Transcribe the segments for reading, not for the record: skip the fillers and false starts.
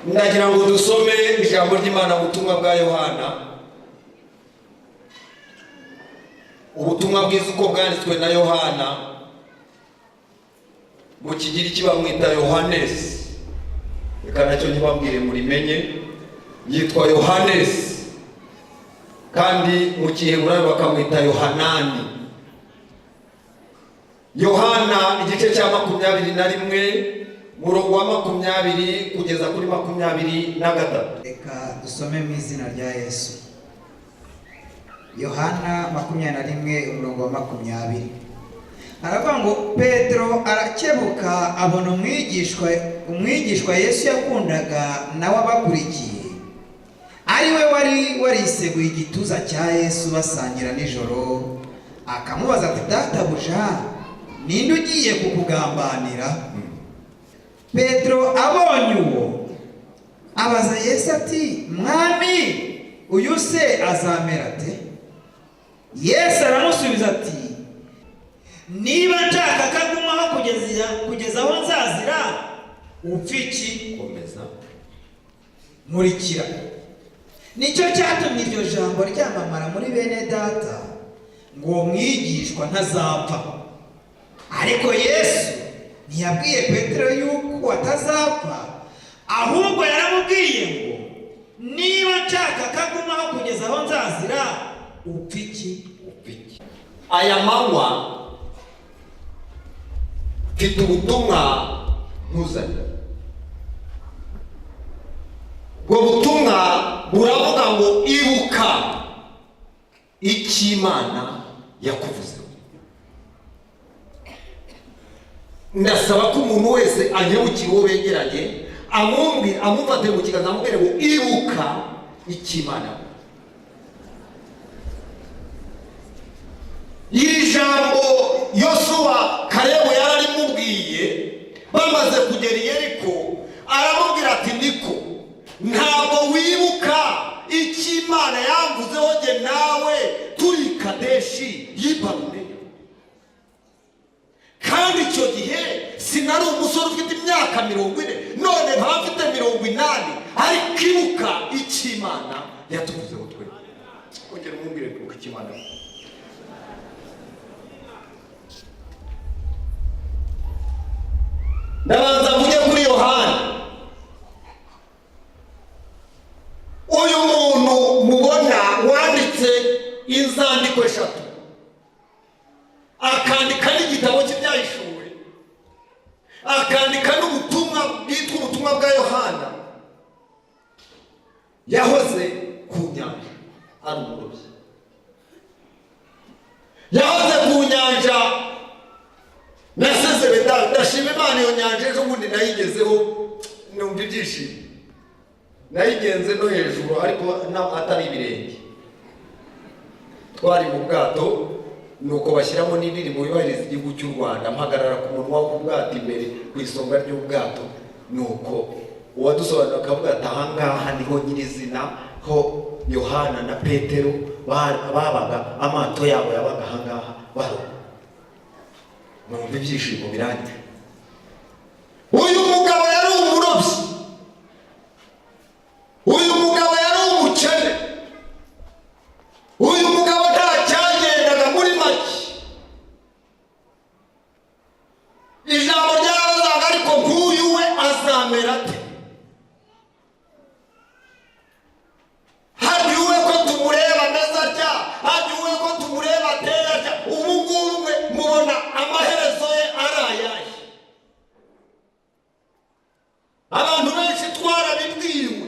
ndagira ngo dusome ijambo ry'Imana mu butumwa bwa Yohana. Ubutumwa bwiza uko bwanditswe na Yohana, mu Kigiriki bamwita Yohanes, reka nacyo ntibambwire murimenye, yitwa Yohanes, kandi mu Giheburayo bakamwita Yohanani. Yohana igice cya 21 murongo wa 20 kugeza kuri 23. Reka dusome mu izina rya Yesu. Yohana 21 umurongo wa 20. Aravuga ngo Petero arakebuka abona umwigishwa Yesu yakundaga nawe abakurikiye, ari we wari wariseguye igituza cya Yesu basangira nijoro. Akamubaza ati, databuja, ninde ugiye kukugambanira? Petero abonye uwo abaza Yesu ati, mwami, uyu se azamera ate? Yesu aramusubiza ati, niba nshaka kagumaho kugeza aho nzazira, upfa iki? Komeza. Nkurikira. Nicyo cyatumye iryo jambo ryamamara muri bene data, ngo uwo mwigishwa ntazapfa. Ariko Yesu ntiyabwiye Petero yuko atazapfa, ahubwo yaramubwiye ngo, niba nshaka kagumaho kugeza aho nzazira, upfa iki? Aya manywa mfite ubutumwa nkuzanira. Ubwo butumwa buravuga ngo ibuka icyo Imana yakuvuzeho. Ndasaba ko umuntu wese anyarukira uwo begeranye, amufate mu kiganza amubwire ngo ibuka icyo Imana yakuvuzeho. Iri jambo Yosuwa Kalebu yararimubwiye bamaze kugera i Yeriko, aramubwira ati, niko, ntabwo wibuka icyo Imana yamvuzeho jye nawe turi Kadeshi y'i Barunea. Kandi icyo gihe sinari umusore ufite imyaka 40, none mpafite 80, ariko ibuka icyo Imana yatuvuzeho twe. Ongera umubwire ko icyo Imana yavuze. Ndabanza mujye kuri Yohana. Uyu muntu mubona wanditse inzandiko 3, akandika n'igitabo cy'ibyahishuwe, akandika n'ubutumwa bwitwa ubutumwa bwa Yohana. Yahoze ku nyanja ari umurobyi, yahoze ku nyanja. Nasezere ndashima Imana iyo nyanja ejo bundi nayigezeho, numva ibyishimo. Nayigenze no hejuru ariko atari ibirenge. Twari mu bwato, nuko bashyiramo n'indirimbo yubahiriza igihugu cy'u Rwanda, mpagarara ku munwa w'ubwato imbere ku isonga ry'ubwato. Nuko uwadusobanura akavuga ati, ahangaha niho nyirizina ho Yohana na Petero babaga, amato yabo yabaga ahangaha baroba. Numva ibyishimo birangiye. Uyu mugabo yari umurobyi, uyu mugabo yari umukene, uyu mugabo nta cyagendaga muri make. Ijambo ryabazaga, ariko nk'uyu we azamera ate? Hadi uwe ko tumureba ameze atya, hadi uwe ko tumureba ateye atya, ubu ngubu we mubona amaherezo ye ari ayahe? Abantu benshi twarabibwiwe,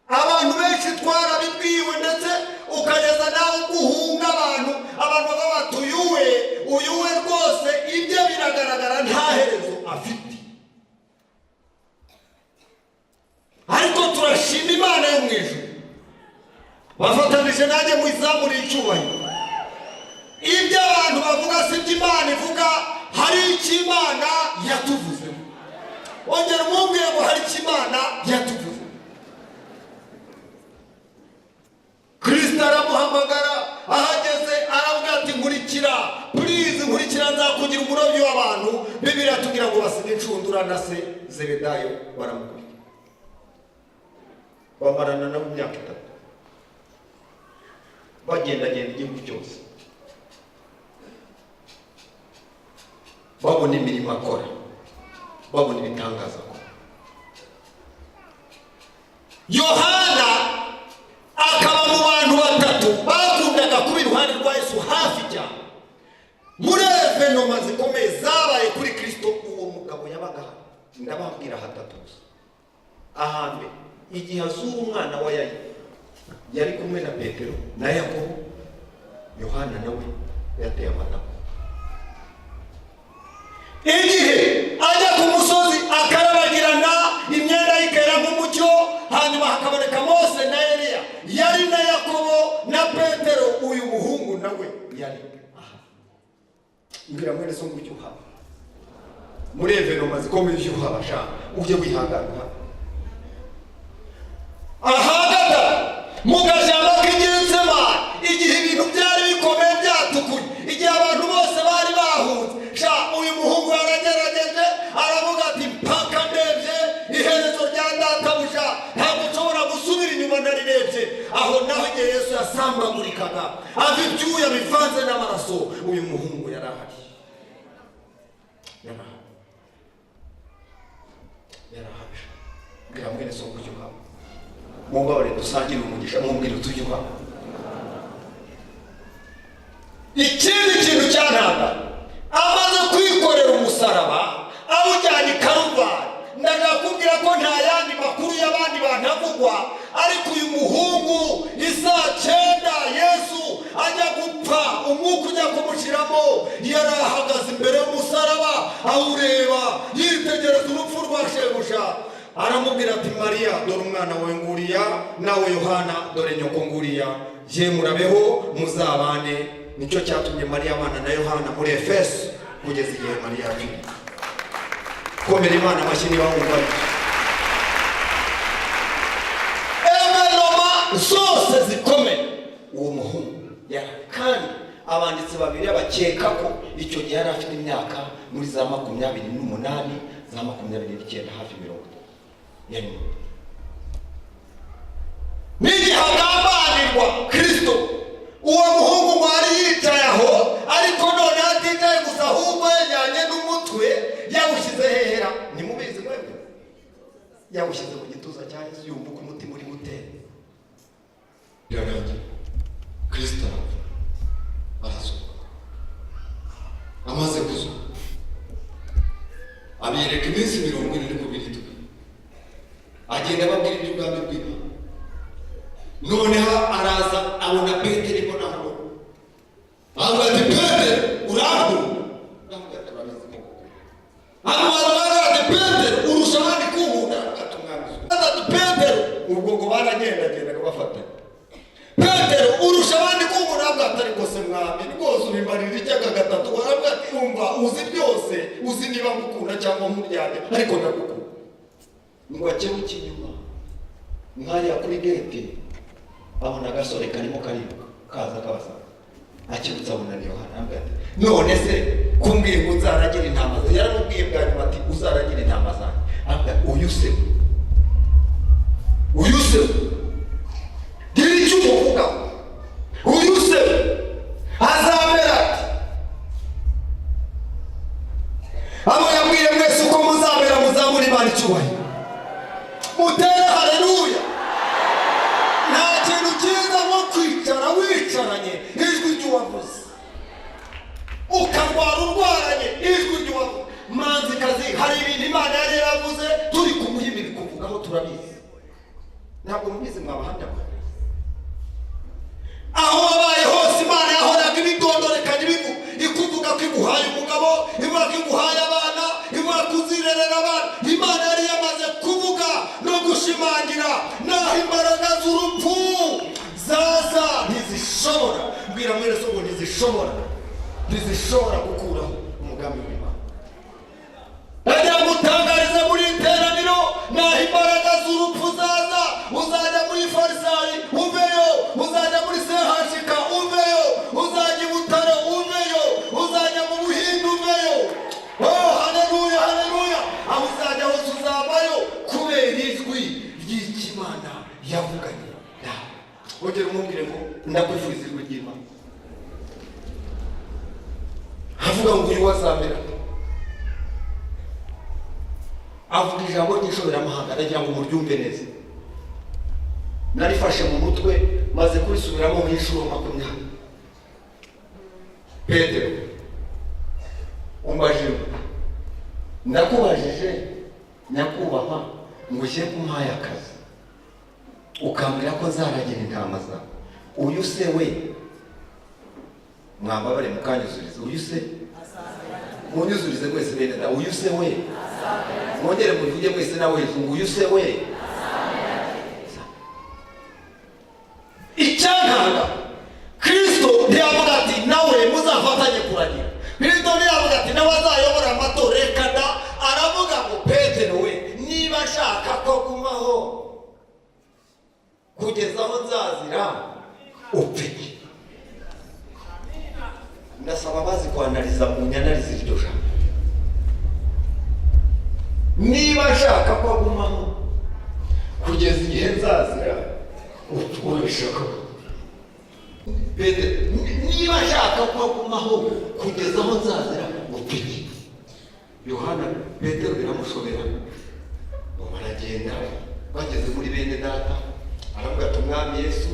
abantu benshi twarabibwiwe, ndetse ukageza nawe guhunga abantu bavuga bati, uyu we rwose ibyo biragaragara nta herezo afite. Ariko turashima Imana yo mu ijuru, bafatanije nanjye mu izamurira icyubahiro. Ibyo abantu bavuga si ibyo Imana ivuga, hari icyo Imana yatuvuzeho. Ongera umubwire ngo hari icyo Imana yatuvuzeho. Kristo aramuhamagara, ahageze aravuga ati, nkurikira, please nkurikira, nzakugira umurobyi w'abantu. Bibiliya tubwira ngo basige inshundura na se Zebedayo baramukurikira, bamarana nabo imyaka 3 bagendagenda igihugu cyose, babona imirimo akora, babona ibitangaza akora. Yohana akaba mu bantu batatu bakundaga kuba iruhande rwa Yesu hafi cyane. Muri evenoma zikomeye zabaye kuri Kristo, uwo mugabo yabaga ndababwira hatatu gusa. Ahambere igihe azura umwana wa Yayi yari kumwe na Petero na Yakobo, Yohana nawe yateye amatako. Igihe ajya ku musozi akarabagirana imyenda yikera nk'umucyo, hanyuma hakaboneka Mose na Eliya, yari na Yakobo na Petero, uyu muhungu nawe yari aha. Ngira mwene so ngucyuha muri evenoma zikomeye cyuha basha uje wihangana ahagata mugajama k'igitsema, igihe ibintu byari bikomeye byatukuye, igihe abantu bose bari bahunze, sha uyu muhungu yaragerageje aravuga ati mpaka ndebye iherezo rya databuja, ntabwo nshobora gusubira inyuma narirebye. Aho naho igihe Yesu yasambagurikaga ava ibyuya bivanze n'amaraso, uyu muhungu yarahari, yarahari. Ngira mwene so kucyuha mubabare dusangire umugisha, mumbwire utujyuha. Ikindi kintu cyananga amaze kwikorera umusaraba awujyanye i Karuvali, ndakubwira ko nta yandi makuru y'abandi banavugwa, ariko uyu muhungu isaa 9 Yesu ajya gupfa, umwuka ujya kumushiramo, yarahagaze imbere y'umusaraba awureba, yitegereza urupfu rwa shebuja. Aramubwira ati Mariya, dore umwana wawe nguriya, nawe Yohana, dore nyoko nguriya, je murabeho muzabane. Nicyo cyatumye Mariya abana na Yohana muri Efeso kugeza igihe Mariya yapfuye. Komera Imana amashyi niba wumva. Evenoma zose zikomeye uwo muhungu kandi abanditsi babiri bakeka ko icyo gihe yari afite imyaka muri za 28 za 29 hafi 30. Yani n'igihe agambanirwa Kristo, uwo muhungu wari yicaye aho, ariko none atitaye gusa, ahubwo yajyanye n'umutwe yawushyize hehera. Nimubizi mwebwe? Yawushyize ku gituza cya Yesu, yumva ko umutima uri gutera. Birarangiye Kristo arazuka. Amaze kuzuka abireka iminsi 40 agenda ababwira iby'ubwami bw'Imana. Noneho araza abona Petero arimo naho, avuga ati Petero urankunda? Avuga ati urabizi ko avuga ati Petero urusha abandi kunkunda? Ati Petero, ubwo ngo baragendagendaga bafatanya. Petero urusha abandi kunkunda? Avuga ati ariko se mwami rwose ubimbarira icyaga gatatu. Aravuga ati umva, uzi byose, uzi niba ngukunda cyangwa nkuryanye, ariko ndagukunda. Ngo akebuke inyuma mwari kuri gate, abona agasore karimo karibuka kaza kabasanga, akibutsa abona ni Yohana. Avuga ati none se kumbwiye ngo uzaragira intama zanjye? Yaramubwiye bwa nyuma ati uzaragira intama zanjye. Avuga uyu se diri icyo umuvuga, uyu se azamera ati, abo yabwiye mwese uko muzamera, muzamura Imana icyubahiro, mutere haleluya. Nta kintu cyiza nko kwicara wicaranye ijwi ry'uwavuze, ukarwara urwaranye ijwi ry'uwavuze. Manzikazi, hari ibintu Imana yari yaravuze turi kumuhimira kuvugaho, turabizi. Ntabwo mubizi mwabahamya ko aho wabaye hose Imana yahoraga ibidondorekanya ibivu, ikuvuga ko iguhaye umugabo, ivuga ko iguhaye abana, ivuga ko uzirerera abana. Imana yari yamaze kuvuga no gushimangira, naho imbaraga z'urupfu zaza ntizishobora, mbwira mwene so ngo ntizishobora gukuraho umugambi w'Imana. Ajya gutangariza muri iteraniro, naho imbaraga z'urupfu zaza, uzajya muri Farisayi uveyo, uzajya muri Sehashika uveyo, uzajya i Butare uveyo, uzajya mu Buhinde uveyo. Oh haleluya, haleluya. Aho uzajya hose umubwire ngo ndakwifuriza ijwi ry'Imana. Avuga ngo uyu wazamera, avuga ijambo ry'ishoberamahanga, ndagira ngo muryumve neza. Narifashe mu mutwe maze kurisubiramo nk'inshuro 20. Petero, umbajije, ndakubajije nyakubahwa ngo ugiye kumpaye akazi ukambwira ko nzaragira intama zawe, uyu se we mwambabare mukanyuzurize, uyu se munyuzurize mwese bene da, uyu se we mwongere muvuge mwese nawe hejuru, uyu se we. Icyantanga Kristo ntiyavuga ati nawe muzafatanye kuragira. Kristo ntiyavuga ati nawe azayobora amatoreka da, aravuga ngo Petero we niba ashaka ko gumaho kugeza aho nzazira upfe. Ndasaba bazi kwanariza mu nyanariza iryo jambo. Niba ashaka ko gumaho kugeza igihe nzazira urashaka Petero, niba ashaka ko gumaho kugeza aho nzazira upfe. Yohana Petero biramushobera, baragenda bageze muri bene data, aravuga ati umwami Yesu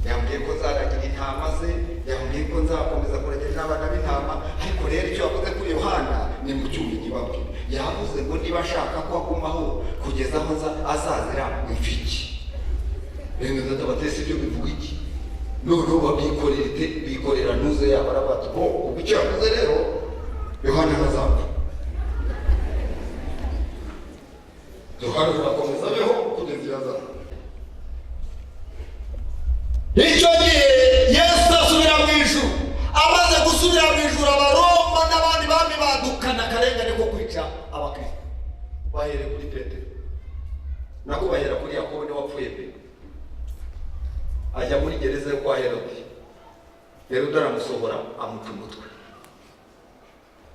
yambwiye ko nzaragira intama ze, yambwiye ko nzakomeza kuragira n'abana b'intama, ariko rero icyo yavuze kuri Yohana ni mu cyumenyi babwe, yavuze ngo niba ashaka ko agumaho kugeza aho azazira imfiki. Bene data batese ibyo bivuga iki? Noneho bikorera ntuze yabo, arabati ngo ubwo icyo yavuze rero Yohana ntazapfa. Yohana arakomeza beho kugeza irazapfa. Icyo gihe Yesu asubira mu ijuru. Amaze gusubira mu ijuru, Abaroma n'abandi bami badukana akarengane ko kwica abakristo. Bahere kuri Petero, nako bahera kuri Yakobo ni wapfuye pe, ajya muri gereza yo kwa Herode. Herode aramusohora amuca umutwe.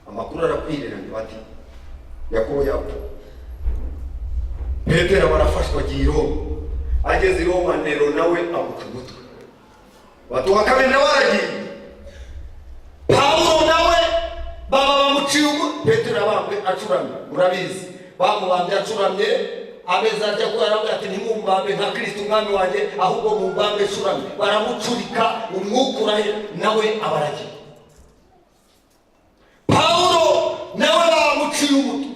Amakuru arakwireranye bati Yakobo yapfuye. Petero barafashwa agiye i Roma. Ageze i Roma, Nero nawe amuca umutwe. Batuha kabiri nawe aragiye. Pawulo nawe baba bamuciye umutwe. Petero yabambwe acuramye, murabizi bamubambye acuramye, ameza ajya kuaravuga ati ntimumbambe nka Kristo umwami wanjye, ahubwo mumbambe acuramye. Baramucurika umwuka urahera, nawe abaragiye. Pawulo nawe bamuciye umutwe.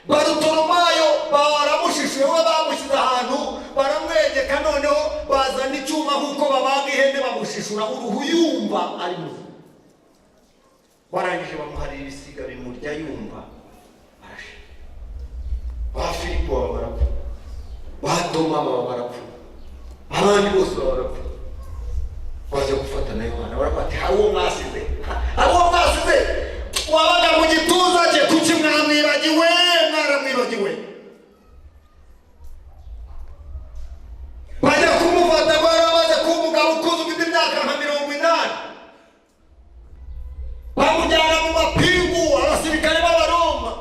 Barutolomayo baramushishuye, we bamushyize ahantu baramwegeka, noneho bazana icyuma nk'uko babaga ihene bamushishura uruhu yumva ari muzima. Barangije bamuharira ibisiga bimurya yumva arashe. Ba Filipo baba barapfa, ba Toma baba barapfa, abandi bose baba barapfa. Baje gufata na Yohana barapfa, hari uwo mwasize, hari uwo mwasize wabaga mu gituza cye, kuki mwamwibagiwe? Mwaramwibagiwe. Bajya kumufata, barabaze ko umugabo ukuze ufite imyaka nka 80, bamujyana mu mapingu abasirikare b'Abaroma.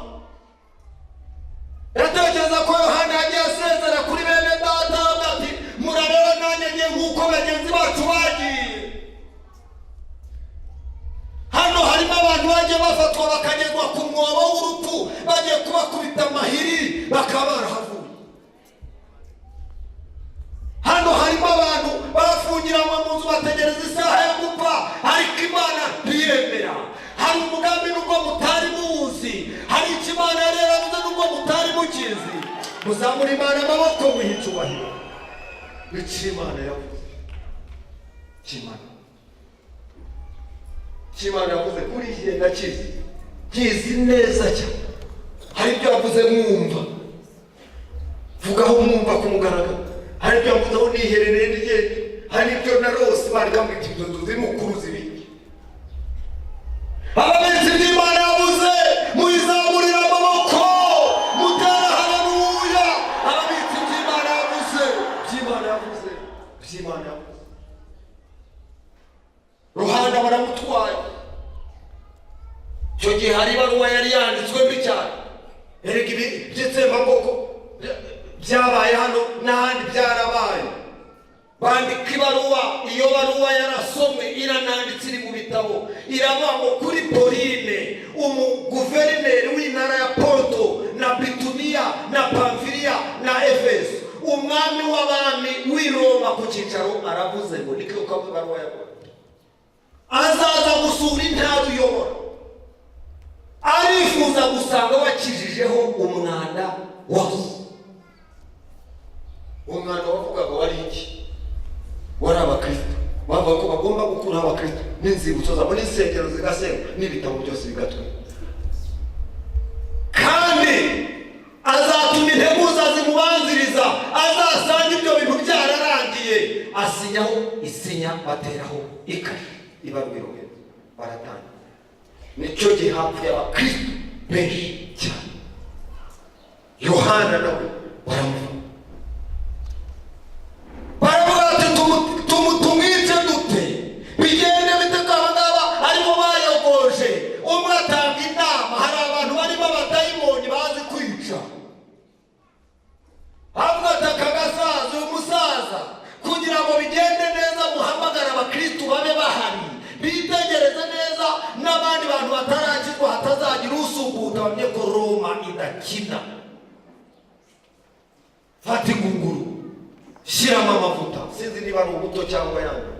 Yatekereza ko Yohana yagiye asezera kuri bene data, ati murareba nanjye ngiye nk'uko bagenzi bacu bagiye. Hano harimo abantu bagiye bafatwa bakagezwa ku mwobo w'urupfu, bagiye kubakubita amahiri bakaba barahavuye. Hano harimo abantu bafungiranwa mu nzu bategereza isaha yo gupfa, ariko Imana ntiyemera. Hari umugambi nubwo mutari muzi, hari icyo Imana yari yaravuze nubwo mutari mukizi. Muzamure Imana amaboko muhe icyubahiro. Icyo Imana yavuze, Imana yavuze kuri igihe ndakizi, kizi neza cyane. Hari ibyo yavuze mwumva, vugaho mwumva ku mugaragaro. Hari ibyo yavuze aho niherereye ndigende, hari ibyo narose bari bambwita inzozi z'imukuru zibiki. Ababizi by'Imana yavuze muyizamurira amaboko mutera haleluya. Ababizi by'Imana yavuze, by'Imana yavuze. Yohana baramutwaye. Icyo gihe hari ibaruwa yari yanditswe mbi cyane. Erega ibi by'itsembabwoko byabaye hano n'ahandi byarabaye. bandika ibaruwa. Iyo baruwa yarasomwe irananditse iri mu bitabo, iravuga ngo kuri Pauline, umuguverineri w'intara ya Ponto na Bituniya na Pamfiliya na Efeso, umwami w'abami w'i Roma ku cyicaro, aravuze ngo niko uko ibaruwa yabona azaza gusura intara uyobora, arifuza gusanga wakijijeho umwanda wose. Umwanda wavugaga wari iki? Wari abakristo. Bavuga ko bagomba gukura abakristo n'inzibutso zabo n'insengero zigasenywa n'ibitabo byose bigatwe. Kandi azatuma integuza zimubanziriza, azasanga ibyo bintu byararangiye, asinyaho isinya, bateraho ikashi, ibarwiro baratanga. Nicyo gihe hapfuye abakristo benshi cyane. Yohana nawe baramuvuga, baravuga ati tumwice dute, bigende bite ko abangaba arimo bayogoje. Umwe atanga inama, hari abantu barimo abadayimoni bazi kwica, avuga ati aka gasaza, uyu musaza, kugira ngo bigende neza muhamagara abakristo babe bahari, bitegereze neza n'abandi bantu batarakizwa, hatazagira usuguta bamye ko Roma idakina. Fata ingunguru, shyiramo amavuta, sinzi niba ari ubuto cyangwa yandi,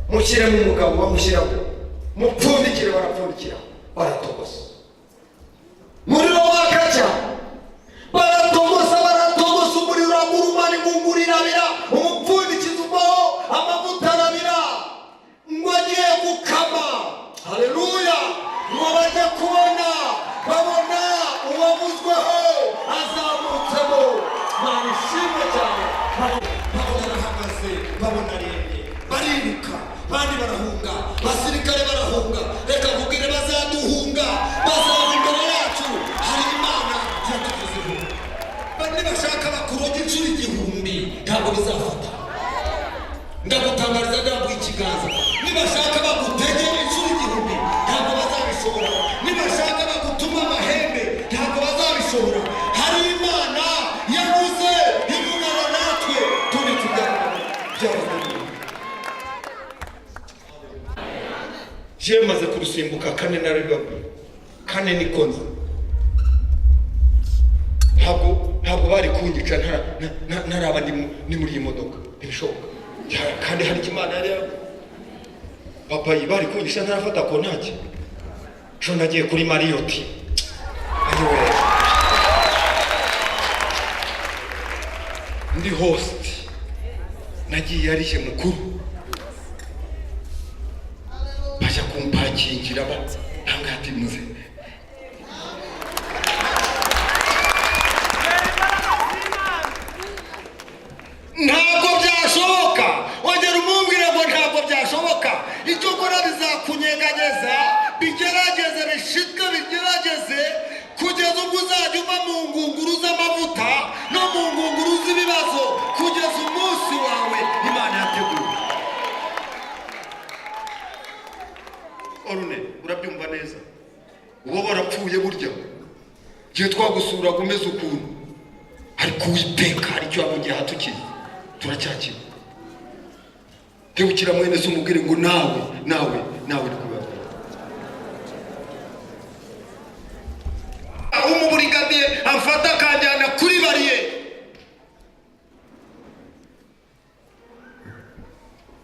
mushyiremo umugabo, bamushyiramo, mupfundikire, barapfundikira, baratogosa, umuriro waka cyane, baratogosa, umuriro uragurumana, ingunguru irabira, umupfundikizo uvaho, amavuta arabira, ngo agiye gukama. Haleluya! Ngo bajye kubona, babona uwavuzweho azamutsemo. Barishimye cyane, babona arahagaze, babona arembye, bariruka, bandi barahunga, basirikare barahunga. Reka kubwire bazaduhunga, bazaba imbere yacu, hari Imana yatugezeho. Bandi bashaka bakuroga inshuro 1000, ntabwo bizafata. Ndagutangariza ndaguha ikiganza, nibashaka bagutege inshuro 1000, ntabwo bazabishobora. Nibashaka bagutuma amahembe, ntabwo bazabishobora. Hari Imana yavuze ivugana natwe, turi tujyana by'abazungu. Je maze kurusimbuka kane naribabwiye, kane niko nzi. Ntabwo bari kunyica ntaraba ni muri iyi modoka, ntibishoboka. Kandi hari Imana yari papa bari kunyica ntarafata kontaki. Jo nagiye kuri Mariyoti, ayiwe ndi host, nagiye arije mukuru, bajya kumpakingira bangati muze. Ntabwo byashoboka, wongera umumbwire ngo ntabwo byashoboka. Icyo ukora bizakunyeganyeza, bigerageze, bishitwe, bigerageze, kugeza ubwo uzajya uva mu ngunguru z'amavuta no mu ngunguru z'ibibazo, kugeza umunsi wawe Imana yateguye. Orune, urabyumva neza? Uwo barapfuye burya, gihe twagusuraga umeze ukuntu, ariko Uwiteka hari icyo yamugiye hatukiye, turacyakira. Tewukira mwene se umubwire ngo nawe rikubaho. Umuburigadiye amfata akanjyana kuri bariyeri,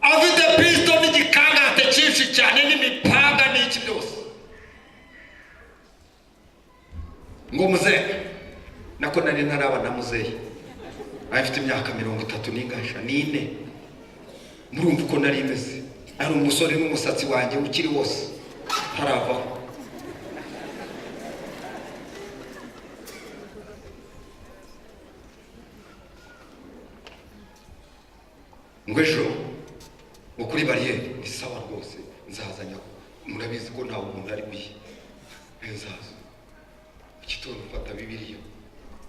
afite pisto n'igikangate cyinshi cyane n'imipanga n'iki byose. Ngo muzehe, nako nari ntarabana muzehe, afite imyaka 34. Murumva uko nari meze, ari umusore n'umusatsi wanjye ukiri wose haravaho. Ngo ejo kuri bariyeri ni sawa rwose, nzazanya, murabizi ko ntawe umuntu ari biye, nzaza ikitondo mfata Bibiliya,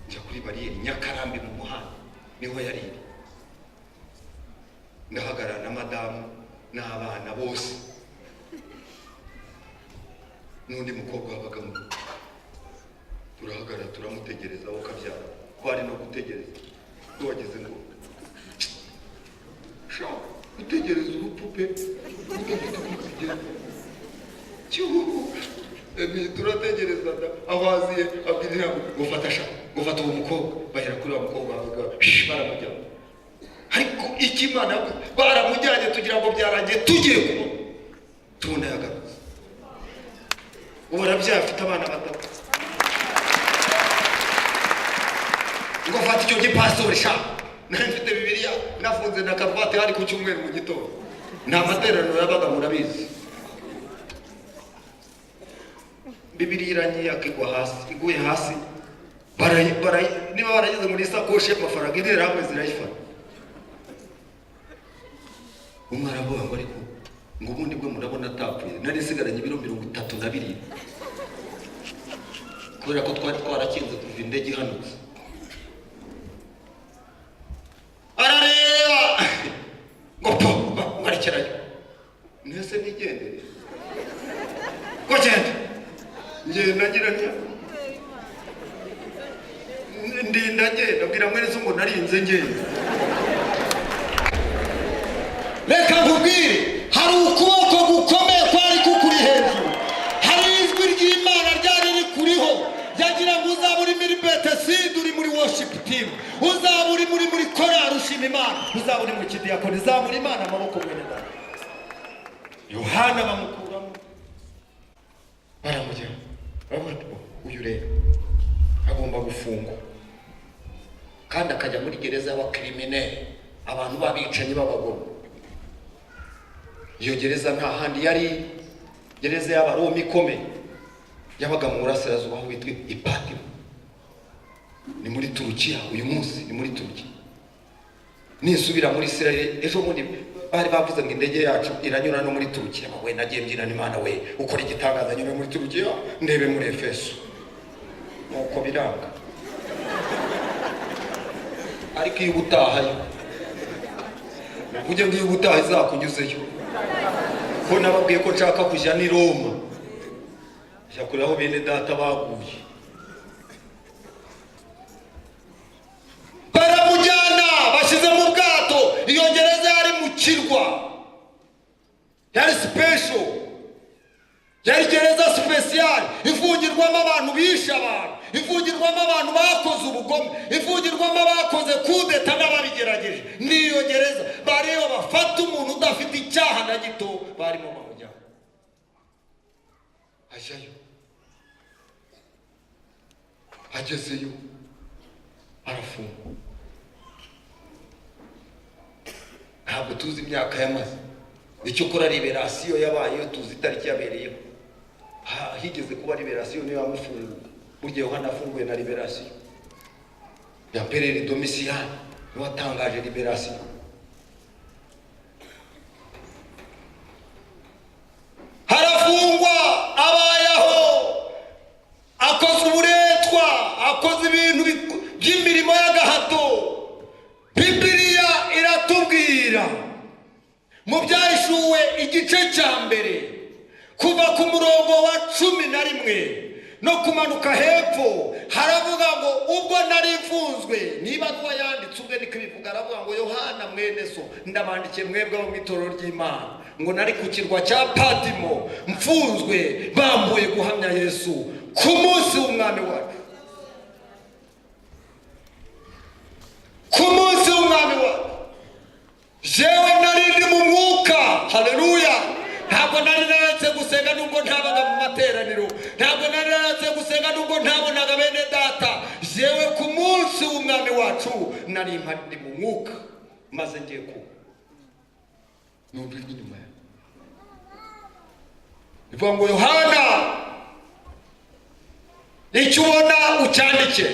njya kuri bariyeri Nyakarambi mu muhanda, niho yari iri. Ndahagarara na madamu n'abana bose, n'undi mukobwa wabaga mu, turahagarara turamutegereza, wowe kabyara ko ari no gutegereza. Wageze ngo pe turategereza aho aziye abwira gufata uwo mukobwa bahera kuri uwo mukobwa baramujya ariko ikimana baramujyanye tugira ngo byarangiye tugiye kuba tubona yagarutse ubu arabyafite abana batatu ngo fata icyo gipastori sha nafite bibiliya nafunze na karuvati hari ku cyumweru mu gitondo nta materaniro yabaga murabizi bibiliya irangiye akigwa hasi iguye hasi niba barageze muri sakoshi y'amafaranga intera hamwe zirayifata umwana aravuga ngo ariko ngo ubundi bwe murabona atapfuye nari nsigaranye ibiro 32 kubera ko twari twarakinze kuva indege ihanutse arareba ngo papa mwarekerayo nese nigendere ko genda ngenda ngira ndinda ngenda mbwira mwene so ngo narinze ngenda reka nkubwire hari ukuboko gukomeye kwari kukuri hejuru hari ijwi ry'Imana ryari rikuriho yagira ngo uzaba uri muri Bethesda uri muri worship team uzaba uri muri korali ushima Imana uzaba uri mu kidiyakoni uzaba uri Imana amaboko mwene data Yohana bamukuramo baramujya uyu rero agomba gufungwa kandi akajya muri gereza y'abakriminali abantu babicanyi b'abagome iyo gereza nta handi yari gereza y'Abaroma ikomeye yabaga mu burasirazuba aho witwa Ipatimo ni muri Turukiya uyu munsi ni muri Turukiya nisubira muri Israel ejo bundi bari bavuze ngo indege yacu iranyura no muri Turukiya we nagiye mbyinana Imana we ukora igitangaza nyine muri Turukiya ndebe muri Efeso nuko biranga ariko iyo utahayo ujye ngiye gutaha izakunyuzeyo ko nababwiye ko nshaka kujya ni Roma jya kuri aho bene data baguye baramujyana bashyize mu bwato iyo gereza yari mu kirwa yari special yari gereza special ifungirwamo abantu bishe abantu ifungirwamo abantu bakoze ubugome ifungirwamo abakoze kudeta n'ababigerageje niyo gereza bariyo bafata umuntu udafite icyaha na gito barimo bamujyana ajyayo agezeyo arafungwa ntabwo tuzi imyaka yamaze icyo ukora liberasiyo yabayeho tuzi itariki yabereyeho higeze kuba liberasiyo niyo yamufunguye burya Yohana afunguye na liberasiyo ya Perere Domisiyani niwe watangaje liberasiyo harafungwa abayaho akoze uburetwa akoze ibintu by'imirimo y'agahato Bibiliya iratubwira mu byahishuwe igice cya mbere kuva ku murongo wa 11 no kumanuka hepfo haravuga ngo ubwo nari mfunzwe niba kuba yanditse ubwe niko bivuga aravuga ngo Yohana mwene so ndabandikiye mwebwe abo mu itorero ry'Imana ngo nari ku kirwa cya Patimo mfunzwe bambuye guhamya Yesu ku munsi w'umwami wacu ku munsi w'umwami wacu jewe nari ndi mu mwuka haleluya ntabwo nari naretse gusenga nubwo ntabaga mu materaniro ntabwo nari naretse gusenga nubwo ntabonaga bene data jewe ku munsi w'umwami wacu nari mpandi mu mwuka maze ngiye ku numva inyuma bivuga ngo Yohana icyo ubona ucyandike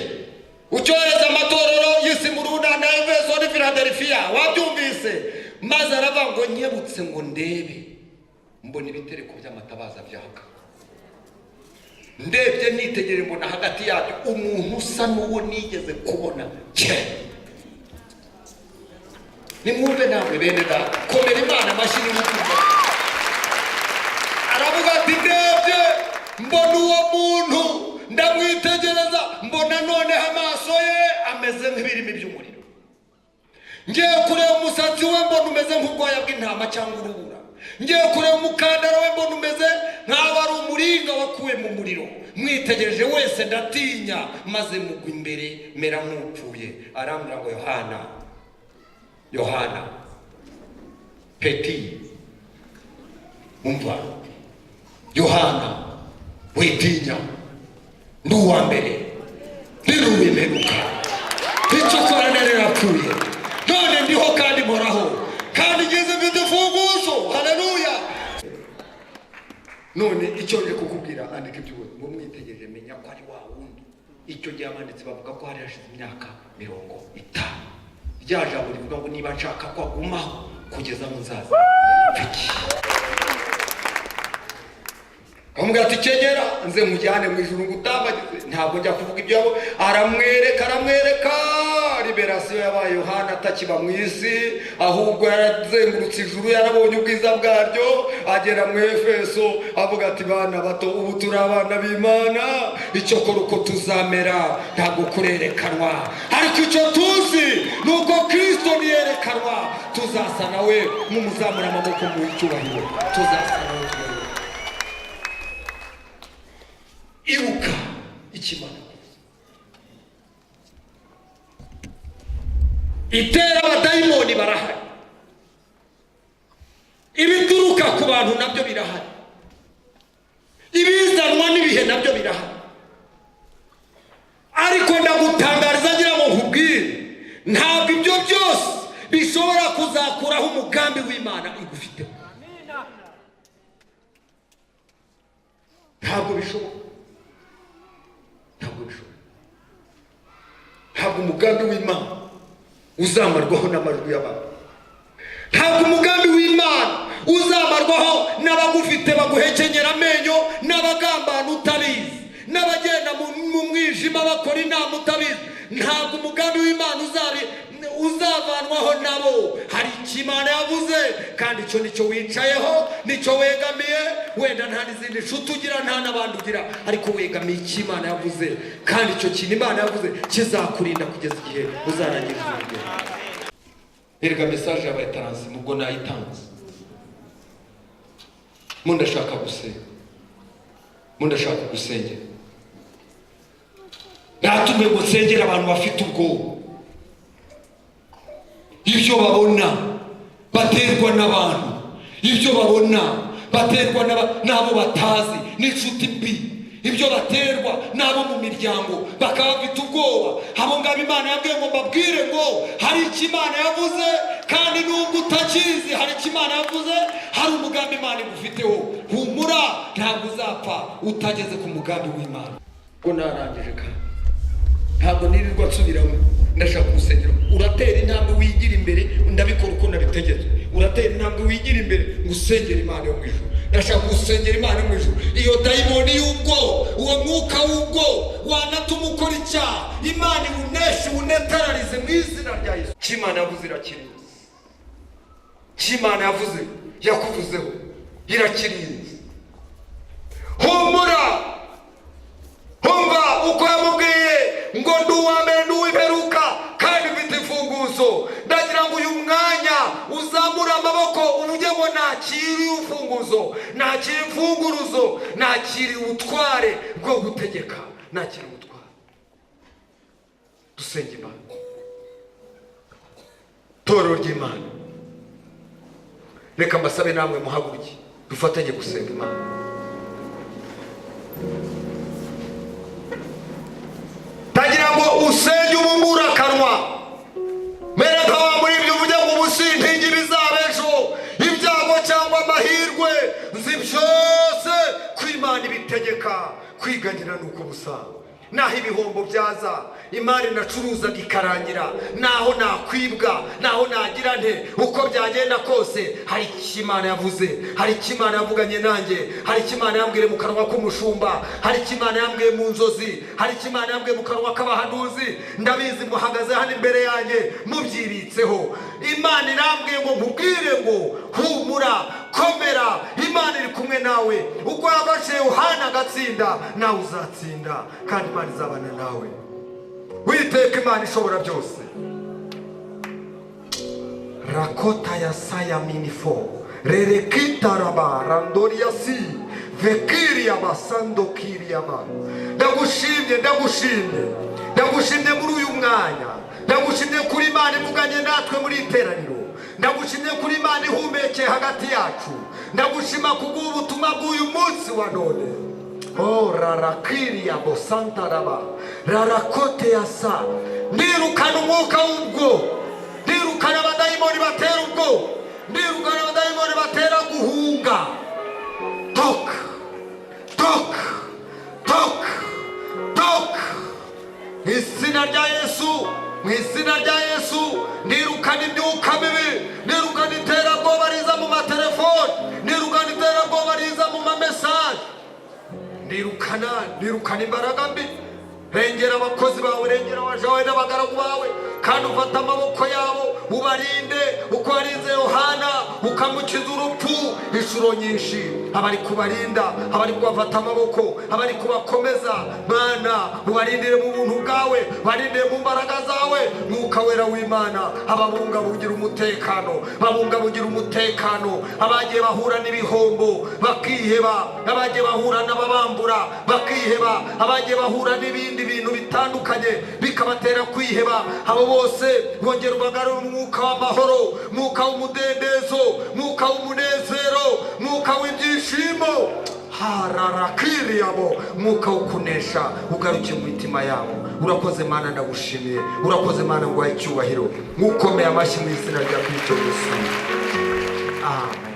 ucyohereza amatorero y'Simuruna na Efeso na Philadelphia wabyumvise maze aravuga ngo nyebutse ngo ndebe mbona ibitereko by'amatabaza byaka ndebye nitegere mbona hagati yabyo umuntu usa n'uwo nigeze kubona nimwumve namwe bene data komera Imana amashyi n'umutima aravuga ati ndebye mbona uwo muntu ndamwitegereza mbona noneho amaso ye ameze nk'ibirimi by'umuriro ngiye kureba umusatsi we mbona umeze nk'ubwoya bw'intama cyangwa urubura, ngiye kureba umukandara we mbona umeze nk'aho ari umuringa wakuwe mu muriro. Mwitegereje wese ndatinya, maze mugwa imbere mera nk'upfuye. Arambwira ngo Yohana Peti, umva Yohana, witinya, ndi uwa mbere ndi uw'imperuka, icyo kora narapfuye none ndiho kandi mporaho kandi ngeze mfite imfunguzo. Haleluya. None icyo nje kukubwira, andika ibyo ngo mwitegereje menya ko ari wa wundi. Icyo gihe abanditsi bavuga ko hari hashize imyaka 50. Rya jambo rivuga ngo niba nshaka ko agumaho kugeza mu nzaza piki. Kamubwira ati kegera nze mujyane mu ijuru ngutambagize. Ntabwo njya kuvuga ibyo yabo. Aramwereka liberasiyo yabaye Yohana atakiba mu isi, ahubwo yarazengurutse ijuru, yarabonye ubwiza bwaryo, agera mu Efeso avuga ati bana bato, ubu turi abana b'Imana, icyo kora uko tuzamera ntabwo kurerekanwa, ariko icyo tuzi nuko Kristo niyerekanwa tuzasa nawe mumuzamura amaboko mu cyubahiro, tuzasa nawe. Ibuka ikimana itera abadayimoni barahari, ibituruka ku bantu nabyo birahari, ibizanwa n'ibihe nabyo birahari. Ariko ndagutangariza ngira ngo nkubwire, ntabwo ibyo byose bishobora kuzakuraho umugambi w'Imana igufiteho. Ntabwo bishoboka. Ntabwo umugambi w'Imana uzamarwaho n'amajwi y'abantu. Ntabwo umugambi w'Imana uzamarwaho n'abagufite baguhekenyera amenyo, n'abagambana utabizi, n'abagenda mu mwijima bakora inama utabizi. Ntabwo umugambi w'Imana uzavanwaho nabo. Hari icyo Imana yavuze, kandi icyo nicyo wicayeho, nicyo wegamiye. Wenda nta n'izindi nshuti ugira, nta n'abandi ugira, ariko wegamiye icyo Imana yavuze, kandi icyo kintu Imana yavuze kizakurinda kugeza igihe uzarangiza urugendo. Erega mesaje yabaye taransi mubwo nayitanze. Mundashaka gusengera. Natumwe gusengera abantu bafite ubwoba, ibyo babona baterwa n'abantu, ibyo babona baterwa n'abo batazi, n'inshuti mbi, ibyo baterwa n'abo mu miryango, bakaba bafite ubwoba. Abo ngabo Imana yabwiye ngo mbabwire ngo hari icyo Imana yavuze, kandi nubwo utakizi hari icyo Imana yavuze, hari umugambi Imana igufiteho. Humura, ntabwo uzapfa utageze ku mugambi w'Imana. Ngo narangije kandi ntabwo nirirwa nsubiramo, ndashaka gusengera. Uratera intambwe wigira imbere, ndabikora uko nabitegetse. Uratera intambwe wigira imbere ngo usengere Imana yo mu ijuru. Ndashaka gusengera Imana yo mu ijuru. Iyo dayimoni y'ubwo, uwo mwuka w'ubwo wanatuma ukora icyaha, Imana iwuneshe, unetararize mu izina rya Yesu. Imana yavuze irakirinze. Imana yavuze yakuvuzeho irakirinze. Humura. Humva uko yamubwiye ngo ndi uwa mbere n'uw'imperuka kandi mfite imfunguzo. Ndagira ngo uyu mwanya uzamure amaboko uvuge ngo nakiriye imfunguzo, nakiriye imfunguruzo, nakiriye ubutware bwo gutegeka, nakiriye ubutware. Dusenge Imana. Torero ry'Imana, reka mbasabe namwe muhaguruke dufatanye gusenga Imana. Tagira ngo usenge ubumura akanwa, mera nkawa muri ibyo uvuge ngo ubusintingi bizaba ejo, ibyago cyangwa amahirwe, nzi byose ko Imana ibitegeka. Kwiganyira nuko busa, naho ibihombo byaza, imari nacuruzaga ikarangira, naho nakwibwa, naho nagira nte, uko byagenda kose hari icyo Imana yavuze, hari icyo Imana yavuganye nanjye, hari icyo Imana yambwiye mu kanwa k'umushumba, hari icyo Imana yambwiye mu nzozi, hari icyo Imana yambwiye mu kanwa k'abahanuzi. Ndabizi muhagaze hano imbere yanjye mubyibitseho. Imana irambwiye ngo nkubwire ngo humura, komera, Imana iri kumwe nawe. Uko yabashije Yohana agatsinda, nawe uzatsinda, kandi Imana izabana nawe. Witeka Imana ishobora byose. rakota ya saya minifo rerekita raba randoria si vekiri ya basando kiri ya ba. Ndagushimye muri uyu mwanya. Ndagushimye kuri Imana ivuganye natwe muri iteraniro. Ndagushimye kuri Imana ihumekeye hagati yacu. Ndagushima kubw'ubutumwa bw'uyu munsi wa none. Oh rarakiri ya bosanta raba rarakote ya sa. Ndirukana umwuka w'ubwo, ndirukana abadayimoni batera ubwo, ndirukana abadayimoni batera guhunga. Tok tok tok tok izina rya Yesu, mu izina rya Yesu ndirukana imyuka mibi, ndirukana iterabwoba riza mu matelefoni, ndirukana iterabwoba riza mu mamesaje, ndirukana imbaraga mbi. Rengera abakozi bawe, rengera abaja bawe n'abagaragu bawe, kandi ufata amaboko yabo ubarinde uko warinze Yohana ukamukiza urupfu inshuro nyinshi. Abari kubarinda, abari kubafata amaboko, abari kubakomeza, Mana ubarindire mu buntu bwawe, barindire mu mbaraga zawe. Mwuka wera w'Imana ababungabungira umutekano, babungabungira umutekano. Abagiye bahura n'ibihombo bakiheba, abagiye bahura n'ababambura bakiheba, abagiye bahura n'ibindi bintu bitandukanye bikabatera kwiheba, abo bose bongera ubagarura umwuka w'amahoro, mwuka w'umudendezo, mwuka w'umunezero, mwuka w'ibyishimo. Hararakiri yabo, mwuka ukunesha ugarukiye mu mitima yabo. Urakoze Mana, ndagushimiye. Urakoze Mana, nguhaye icyubahiro. Mukomeye amashyi mu izina rya Kristo Yesu. Amen.